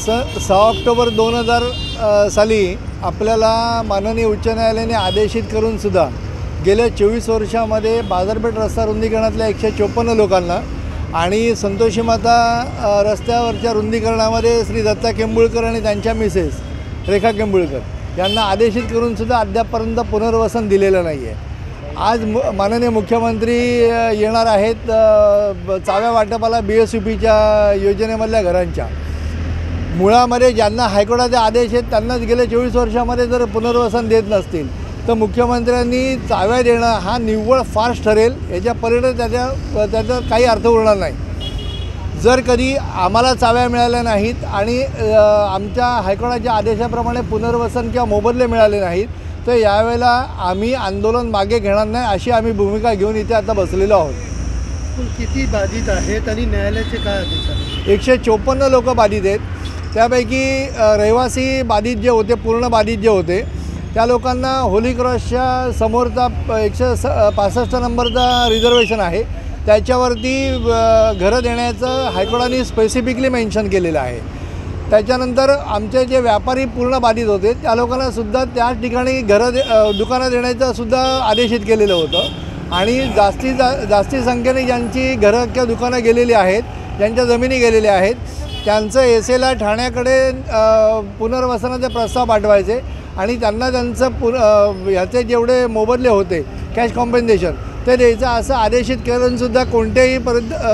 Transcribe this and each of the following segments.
6 October 2000 साली आपल्याला माननीय उच्च न्यायालयाने आदेशित करूनसुद्धा गेल्या 24 वर्षामध्ये बाजारपेठ रस्ता रुंदीकरणातल्या 154 लोकांना आणि संतोषी माता रस्त्यावरच्या रुंदीकरणामध्ये श्री दत्ता केंबुळकर आणि त्यांच्या मिसेस रेखा केंबुळकर यांना आदेशित करूनसुद्धा अद्यापपर्यंत पुनर्वसन दिलेलं नाही आहे। आज माननीय मुख्यमंत्री येणार आहेत चाव्या वाटपाला BSUPच्या योजनेमधल्या घरांच्या। मुळामध्ये ज्यांना हायकोर्टाचे आदेश आहेत त्यांनाच गेल्या 24 वर्षामध्ये जर पुनर्वसन देत नसतील तर मुख्यमंत्र्यांनी चाव्या देणं हा निव्वळ फार्स ठरेल, याच्या परिणाम त्याचा काही अर्थ उरणार नाही। जर कधी आम्हाला चाव्या मिळाल्या नाहीत आणि आमच्या हायकोर्टाच्या आदेशाप्रमाणे पुनर्वसन किंवा मोबदले मिळाले नाहीत तर यावेळेला आम्ही आंदोलन मागे घेणार नाही अशी आम्ही भूमिका घेऊन इथे आता बसलेलो आहोत। किती बाधित आहेत आणि न्यायालयाचे काय आदेश आहेत? 154 लोक बाधित आहेत। त्यापैकी रहिवासी बाधित जे होते, पूर्ण बाधित जे होते त्या लोकांना होली क्रॉसच्या समोरचा 165 नंबरचा रिझर्वेशन आहे, त्याच्यावरती घरं देण्याचं हायकोर्टाने स्पेसिफिकली मेन्शन केलेलं आहे। त्याच्यानंतर आमचे जे व्यापारी पूर्ण बाधित होते त्या लोकांनासुद्धा त्याच ठिकाणी दुकानं देण्याचंसुद्धा आदेशित केलेलं होतं आणि जास्ती संख्येने ज्यांची घरं किंवा दुकानं गेलेली आहेत, ज्यांच्या जमिनी गेलेल्या आहेत त्यांचं एसेला ठाण्याकडे पुनर्वसनाचे प्रस्ताव पाठवायचे आणि त्यांना त्यांचं ह्याचे जेवढे मोबदले होते कॅश कॉम्पेन्सेशन ते द्यायचं असं आदेशित करूनसुद्धा कोणत्याही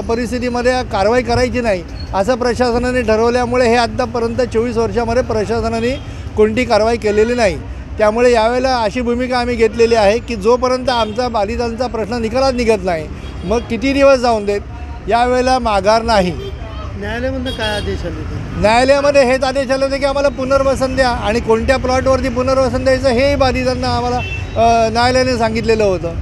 परिस्थितीमध्ये कारवाई करायची नाही असं प्रशासनाने ठरवल्यामुळे हे आत्तापर्यंत 24 वर्षामध्ये प्रशासनाने कोणती कारवाई केलेली नाही। त्यामुळे यावेळेला अशी भूमिका आम्ही घेतलेली आहे की जोपर्यंत आमचा बाधितांचा प्रश्न निकालात निघत नाही मग किती दिवस जाऊन देत, यावेळेला माघार नाही। न्यायालयामध्ये काय आदेश आले? न्यायालयामध्ये हेच आदेश आले होते की आम्हाला पुनर्वसन द्या आणि कोणत्या प्लॉटवरती पुनर्वसन द्यायचं हेही बाधितांना आम्हाला न्यायालयाने सांगितलेलं होतं।